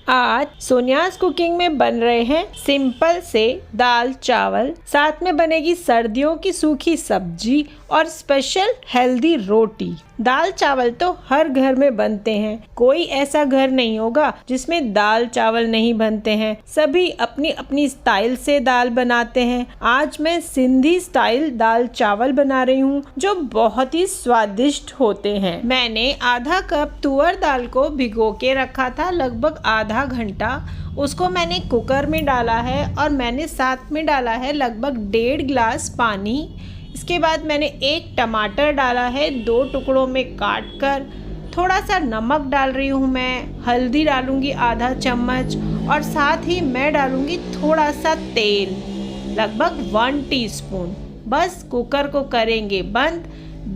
आज सोनियाज कुकिंग में बन रहे हैं सिंपल से दाल चावल, साथ में बनेगी सर्दियों की सूखी सब्जी और स्पेशल हेल्दी रोटी। दाल चावल तो हर घर में बनते हैं, कोई ऐसा घर नहीं होगा जिसमें दाल चावल नहीं बनते हैं। सभी अपनी अपनी स्टाइल से दाल बनाते हैं। आज मैं सिंधी स्टाइल दाल चावल बना रही हूँ जो बहुत ही स्वादिष्ट होते हैं। मैंने आधा कप तुअर दाल को भिगो के रखा था, लगभग आधा घंटा। उसको मैंने कुकर में डाला है और मैंने साथ में डाला है लगभग 1.5 गिलास पानी। इसके बाद मैंने एक टमाटर डाला है 2 टुकड़ों में काट कर। थोड़ा सा नमक डाल रही हूँ मैं, हल्दी डालूंगी आधा चम्मच और साथ ही मैं डालूंगी थोड़ा सा तेल, लगभग 1 टीस्पून। बस कुकर को करेंगे बंद,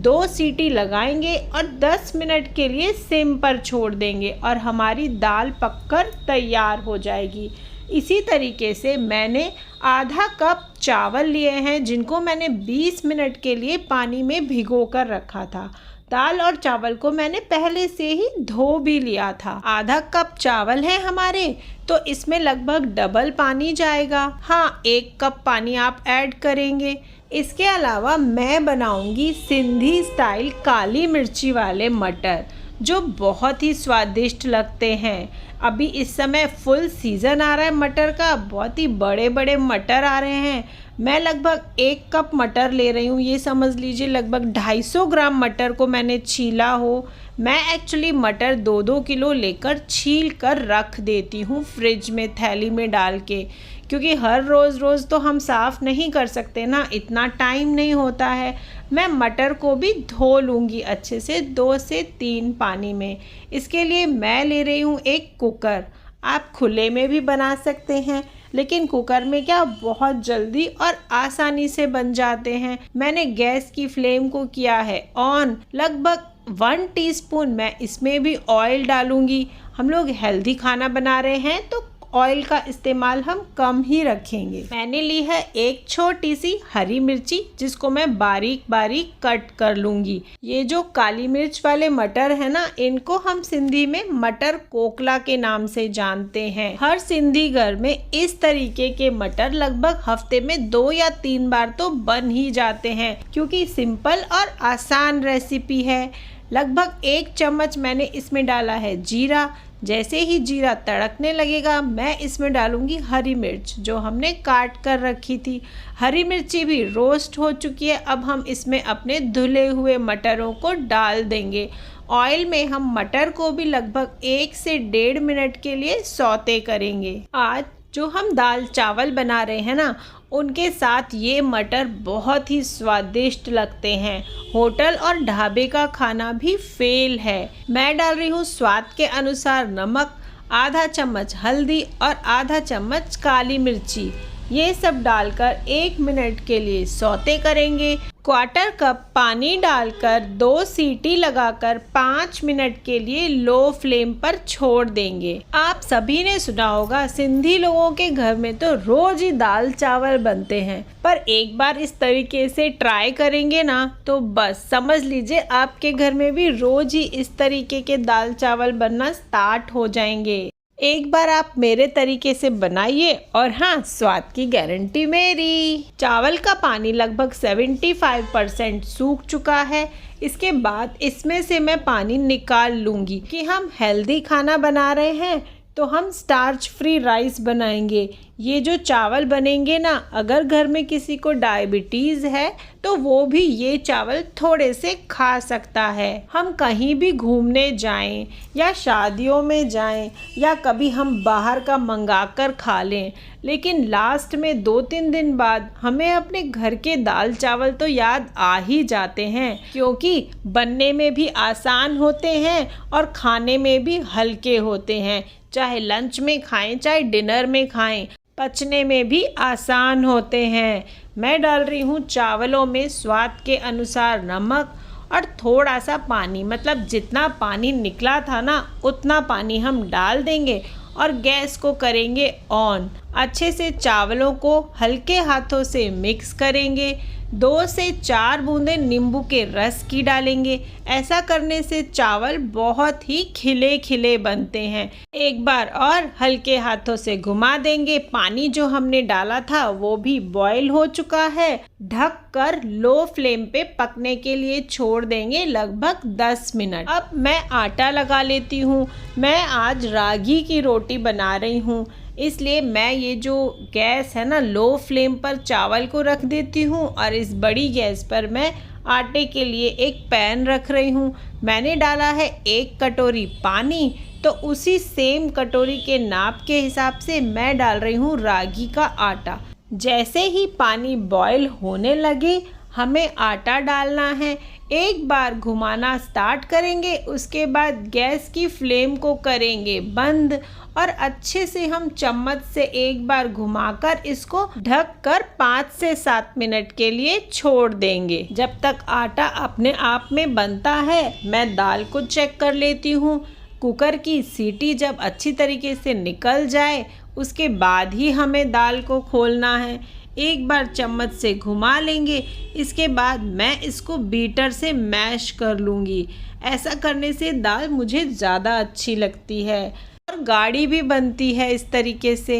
2 सीटी लगाएंगे और 10 मिनट के लिए सिम पर छोड़ देंगे और हमारी दाल पककर तैयार हो जाएगी। इसी तरीके से मैंने आधा कप चावल लिए हैं जिनको मैंने 20 मिनट के लिए पानी में भिगो कर रखा था। दाल और चावल को मैंने पहले से ही धो भी लिया था। आधा कप चावल है हमारे, तो इसमें लगभग डबल पानी जाएगा। हाँ, 1 कप पानी आप ऐड करेंगे। इसके अलावा मैं बनाऊंगी सिंधी स्टाइल काली मिर्ची वाले मटर जो बहुत ही स्वादिष्ट लगते हैं। अभी इस समय फुल सीज़न आ रहा है मटर का, बहुत ही बड़े बड़े मटर आ रहे हैं। मैं लगभग 1 कप मटर ले रही हूँ, ये समझ लीजिए लगभग 250 ग्राम मटर को मैंने छीला हो। मैं एक्चुअली मटर 2-2 किलो लेकर छील कर रख देती हूँ फ्रिज में थैली में डाल के, क्योंकि हर रोज़ तो हम साफ़ नहीं कर सकते ना, इतना टाइम नहीं होता है। मैं मटर को भी धो लूँगी अच्छे से 2 से 3 पानी में। इसके लिए मैं ले रही हूँ एक कुकर। आप खुले में भी बना सकते हैं, लेकिन कुकर में क्या बहुत जल्दी और आसानी से बन जाते हैं। मैंने गैस की फ्लेम को किया है ऑन। लगभग 1 टीस्पून मैं इसमें भी ऑयल डालूँगी। हम लोग हेल्दी खाना बना रहे हैं तो ऑयल का इस्तेमाल हम कम ही रखेंगे। मैंने ली है एक छोटी सी हरी मिर्ची जिसको मैं बारीक बारीक कट कर लूँगी। ये जो काली मिर्च वाले मटर है ना, इनको हम सिंधी में मटर कोकला के नाम से जानते हैं। हर सिंधी घर में इस तरीके के मटर लगभग हफ्ते में 2 या 3 बार तो बन ही जाते हैं, क्योंकि सिंपल और आसान रेसिपी है। लगभग 1 चम्मच मैंने इसमें डाला है जीरा। जैसे ही जीरा तड़कने लगेगा मैं इसमें डालूंगी हरी मिर्च जो हमने काट कर रखी थी। हरी मिर्ची भी रोस्ट हो चुकी है। अब हम इसमें अपने धुले हुए मटरों को डाल देंगे। ऑयल में हम मटर को भी लगभग 1 से 1.5 मिनट के लिए सौते करेंगे। आज जो हम दाल चावल बना रहे हैं ना, उनके साथ ये मटर बहुत ही स्वादिष्ट लगते हैं। होटल और ढाबे का खाना भी फेल है। मैं डाल रही हूँ स्वाद के अनुसार नमक, आधा चम्मच हल्दी और आधा चम्मच काली मिर्ची। ये सब डालकर 1 मिनट के लिए सौते करेंगे। 1/4 कप पानी डालकर 2 सीटी लगाकर 5 मिनट के लिए लो फ्लेम पर छोड़ देंगे। आप सभी ने सुना होगा सिंधी लोगों के घर में तो रोज ही दाल चावल बनते हैं, पर एक बार इस तरीके से ट्राई करेंगे ना तो बस समझ लीजिए आपके घर में भी रोज ही इस तरीके के दाल चावल बनना स्टार्ट हो जाएंगे। एक बार आप मेरे तरीके से बनाइए और हाँ, स्वाद की गारंटी मेरी। चावल का पानी लगभग 75% सूख चुका है। इसके बाद इसमें से मैं पानी निकाल लूँगी कि हम हेल्दी खाना बना रहे हैं तो हम स्टार्च फ्री राइस बनाएंगे। ये जो चावल बनेंगे ना, अगर घर में किसी को डायबिटीज़ है तो वो भी ये चावल थोड़े से खा सकता है। हम कहीं भी घूमने जाएं या शादियों में जाएं या कभी हम बाहर का मंगा कर खा लें, लेकिन लास्ट में 2-3 दिन बाद हमें अपने घर के दाल चावल तो याद आ ही जाते हैं, क्योंकि बनने में भी आसान होते हैं और खाने में भी हल्के होते हैं। चाहे लंच में खाएं चाहे डिनर में खाएं, पचने में भी आसान होते हैं। मैं डाल रही हूँ चावलों में स्वाद के अनुसार नमक और थोड़ा सा पानी, मतलब जितना पानी निकला था ना उतना पानी हम डाल देंगे और गैस को करेंगे ऑन। अच्छे से चावलों को हल्के हाथों से मिक्स करेंगे। 2 से 4 बूंदें नींबू के रस की डालेंगे। ऐसा करने से चावल बहुत ही खिले खिले बनते हैं। एक बार और हल्के हाथों से घुमा देंगे। पानी जो हमने डाला था वो भी बॉईल हो चुका है। ढक कर लो फ्लेम पे पकने के लिए छोड़ देंगे लगभग 10 मिनट। अब मैं आटा लगा लेती हूँ। मैं आज रागी की रोटी बना रही हूँ, इसलिए मैं ये जो गैस है ना, लो फ्लेम पर चावल को रख देती हूँ और इस बड़ी गैस पर मैं आटे के लिए एक पैन रख रही हूँ। मैंने डाला है 1 कटोरी पानी, तो उसी सेम कटोरी के नाप के हिसाब से मैं डाल रही हूँ रागी का आटा। जैसे ही पानी बॉईल होने लगे हमें आटा डालना है। एक बार घुमाना स्टार्ट करेंगे, उसके बाद गैस की फ्लेम को करेंगे बंद और अच्छे से हम चम्मच से एक बार घुमाकर इसको ढक कर 5 से 7 मिनट के लिए छोड़ देंगे। जब तक आटा अपने आप में बनता है मैं दाल को चेक कर लेती हूँ। कुकर की सीटी जब अच्छी तरीके से निकल जाए उसके बाद ही हमें दाल को खोलना है। एक बार चम्मच से घुमा लेंगे। इसके बाद मैं इसको बीटर से मैश कर लूँगी। ऐसा करने से दाल मुझे ज़्यादा अच्छी लगती है और गाढ़ी भी बनती है इस तरीके से।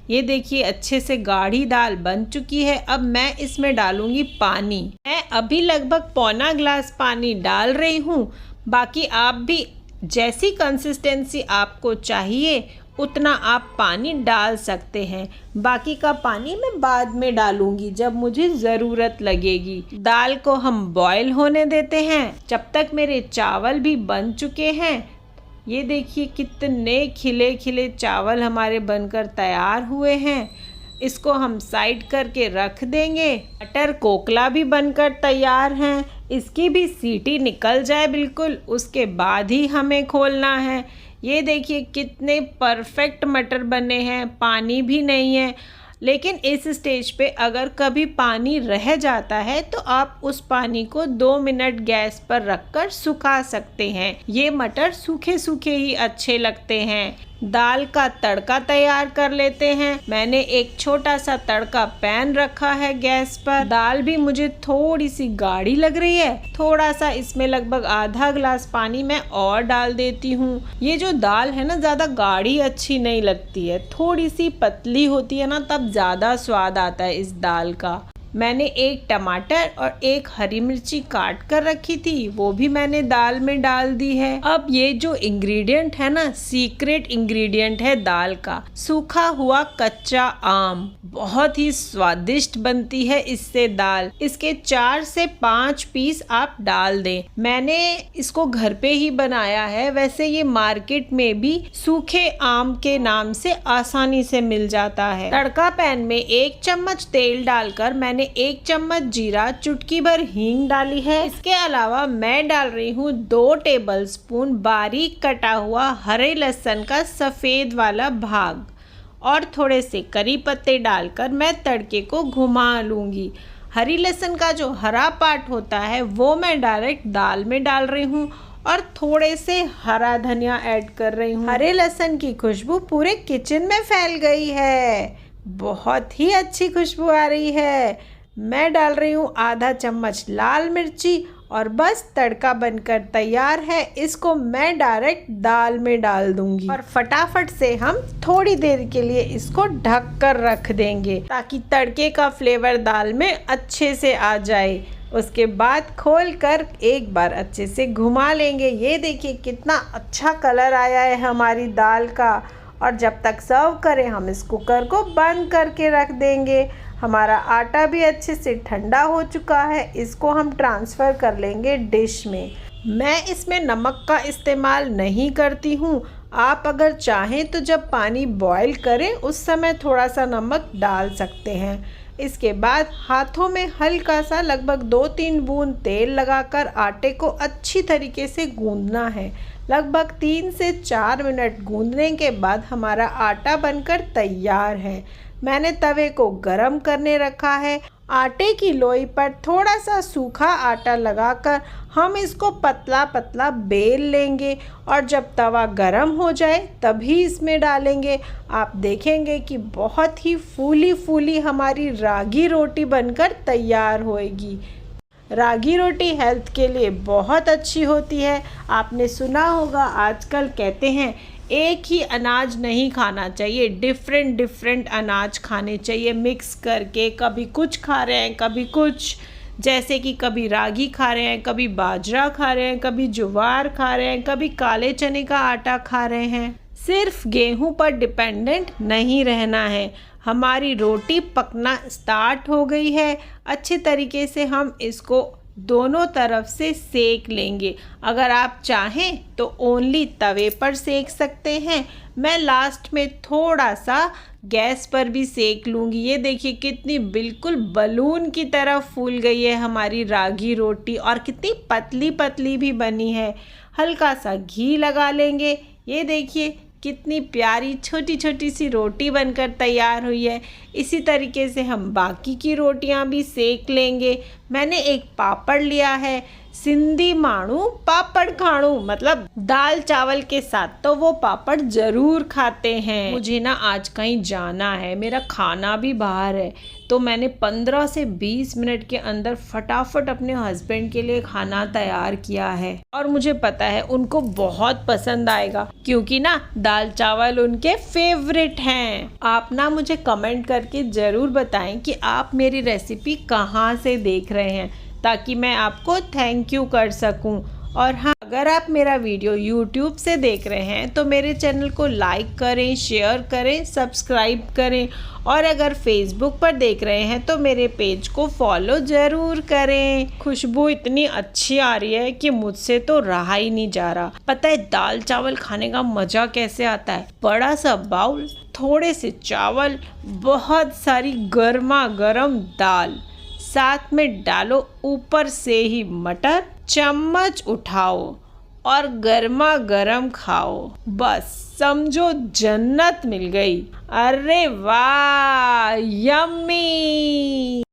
ये देखिए अच्छे से गाढ़ी दाल बन चुकी है। अब मैं इसमें डालूँगी पानी। मैं अभी लगभग पौना ग्लास पानी डाल रही हूँ। बाकी आप भी जैसी कंसिस्टेंसी आपको चाहिए उतना आप पानी डाल सकते हैं। बाकी का पानी मैं बाद में डालूंगी जब मुझे ज़रूरत लगेगी। दाल को हम बॉईल होने देते हैं जब तक मेरे चावल भी बन चुके हैं। ये देखिए कितने खिले खिले चावल हमारे बनकर तैयार हुए हैं। इसको हम साइड करके रख देंगे। मटर कोकला भी बनकर तैयार हैं। इसकी भी सीटी निकल जाए बिल्कुल, उसके बाद ही हमें खोलना है। ये देखिए कितने परफेक्ट मटर बने हैं, पानी भी नहीं है। लेकिन इस स्टेज पे अगर कभी पानी रह जाता है तो आप उस पानी को 2 मिनट गैस पर रखकर सुखा सकते हैं। ये मटर सूखे सूखे ही अच्छे लगते हैं। दाल का तड़का तैयार कर लेते हैं। मैंने एक छोटा सा तड़का पैन रखा है गैस पर। दाल भी मुझे थोड़ी सी गाढ़ी लग रही है। थोड़ा सा इसमें लगभग आधा ग्लास पानी मैं और डाल देती हूँ। ये जो दाल है ना, ज़्यादा गाढ़ी अच्छी नहीं लगती है। थोड़ी सी पतली होती है ना, तब ज़्यादा स्वाद आता है इस दाल का। मैंने एक टमाटर और एक हरी मिर्ची काट कर रखी थी, वो भी मैंने दाल में डाल दी है। अब ये जो इंग्रेडिएंट है ना, सीक्रेट इंग्रेडिएंट है दाल का, सूखा हुआ कच्चा आम। बहुत ही स्वादिष्ट बनती है इससे दाल। इसके 4 से 5 पीस आप डाल दें। मैंने इसको घर पे ही बनाया है। वैसे ये मार्केट में भी सूखे आम के नाम से आसानी से मिल जाता है। तड़का पैन में 1 चम्मच तेल डालकर मैंने 1 चम्मच जीरा, चुटकी भर हींग डाली है। इसके अलावा मैं डाल रही हूँ 2 टेबलस्पून बारीक कटा हुआ हरे लहसुन का सफ़ेद वाला भाग और थोड़े से करी पत्ते डालकर मैं तड़के को घुमा लूँगी। हरी लहसुन का जो हरा पार्ट होता है वो मैं डायरेक्ट दाल में डाल रही हूँ और थोड़े से हरा धनिया ऐड कर रही हूँ। हरे लहसुन की खुशबू पूरे किचन में फैल गई है। बहुत ही अच्छी खुशबू आ रही है। मैं डाल रही हूँ आधा चम्मच लाल मिर्ची और बस तड़का बनकर तैयार है। इसको मैं डायरेक्ट दाल में डाल दूंगी और फटाफट से हम थोड़ी देर के लिए इसको ढक कर रख देंगे ताकि तड़के का फ्लेवर दाल में अच्छे से आ जाए। उसके बाद खोलकर एक बार अच्छे से घुमा लेंगे। ये देखिए कितना अच्छा कलर आया है हमारी दाल का। और जब तक सर्व करें हम इस कुकर को बंद करके रख देंगे। हमारा आटा भी अच्छे से ठंडा हो चुका है। इसको हम ट्रांसफ़र कर लेंगे डिश में। मैं इसमें नमक का इस्तेमाल नहीं करती हूँ। आप अगर चाहें तो जब पानी बॉईल करें उस समय थोड़ा सा नमक डाल सकते हैं। इसके बाद हाथों में हल्का सा लगभग 2-3 बूंद तेल लगाकर आटे को अच्छी तरीके से गूंदना है। लगभग 3 से 4 मिनट गूंदने के बाद हमारा आटा बनकर तैयार है। मैंने तवे को गरम करने रखा है। आटे की लोई पर थोड़ा सा सूखा आटा लगाकर हम इसको पतला पतला बेल लेंगे और जब तवा गरम हो जाए तभी इसमें डालेंगे। आप देखेंगे कि बहुत ही फूली फूली हमारी रागी रोटी बनकर तैयार होएगी। रागी रोटी हेल्थ के लिए बहुत अच्छी होती है। आपने सुना होगा आजकल कहते हैं एक ही अनाज नहीं खाना चाहिए, डिफरेंट अनाज खाने चाहिए मिक्स करके। कभी कुछ खा रहे हैं कभी कुछ, जैसे कि कभी रागी खा रहे हैं, कभी बाजरा खा रहे हैं, कभी ज्वार खा रहे हैं, कभी काले चने का आटा खा रहे हैं। सिर्फ गेहूं पर डिपेंडेंट नहीं रहना है। हमारी रोटी पकना स्टार्ट हो गई है। अच्छे तरीके से हम इसको दोनों तरफ से सेक लेंगे। अगर आप चाहें तो ओनली तवे पर सेक सकते हैं। मैं लास्ट में थोड़ा सा गैस पर भी सेक लूँगी। ये देखिए कितनी बिल्कुल बलून की तरह फूल गई है हमारी रागी रोटी और कितनी पतली पतली भी बनी है। हल्का सा घी लगा लेंगे। ये देखिए कितनी प्यारी छोटी छोटी सी रोटी बनकर तैयार हुई है। इसी तरीके से हम बाकी की रोटियां भी सेक लेंगे। मैंने एक पापड़ लिया है। सिंधी माण्हू पापड़ खाणू, मतलब दाल चावल के साथ तो वो पापड़ ज़रूर खाते हैं। मुझे ना आज कहीं जाना है, मेरा खाना भी बाहर है, तो मैंने 15 से 20 मिनट के अंदर फटाफट अपने हस्बैंड के लिए खाना तैयार किया है और मुझे पता है उनको बहुत पसंद आएगा क्योंकि ना दाल चावल उनके फेवरेट हैं। आप ना मुझे कमेंट करके ज़रूर बताएं कि आप मेरी रेसिपी कहाँ से देख रहे हैं ताकि मैं आपको थैंक यू कर सकूं। और हाँ, अगर आप मेरा वीडियो YouTube से देख रहे हैं तो मेरे चैनल को लाइक करें, शेयर करें, सब्सक्राइब करें और अगर Facebook पर देख रहे हैं तो मेरे पेज को फॉलो ज़रूर करें। खुशबू इतनी अच्छी आ रही है कि मुझसे तो रहा ही नहीं जा रहा। पता है दाल चावल खाने का मज़ा कैसे आता है? बड़ा सा बाउल, थोड़े से चावल, बहुत सारी गर्मा गर्म दाल, साथ में डालो ऊपर से ही मटर, चम्मच उठाओ और गर्मा गर्म खाओ। बस समझो जन्नत मिल गई। अरे वाह, यम्मी।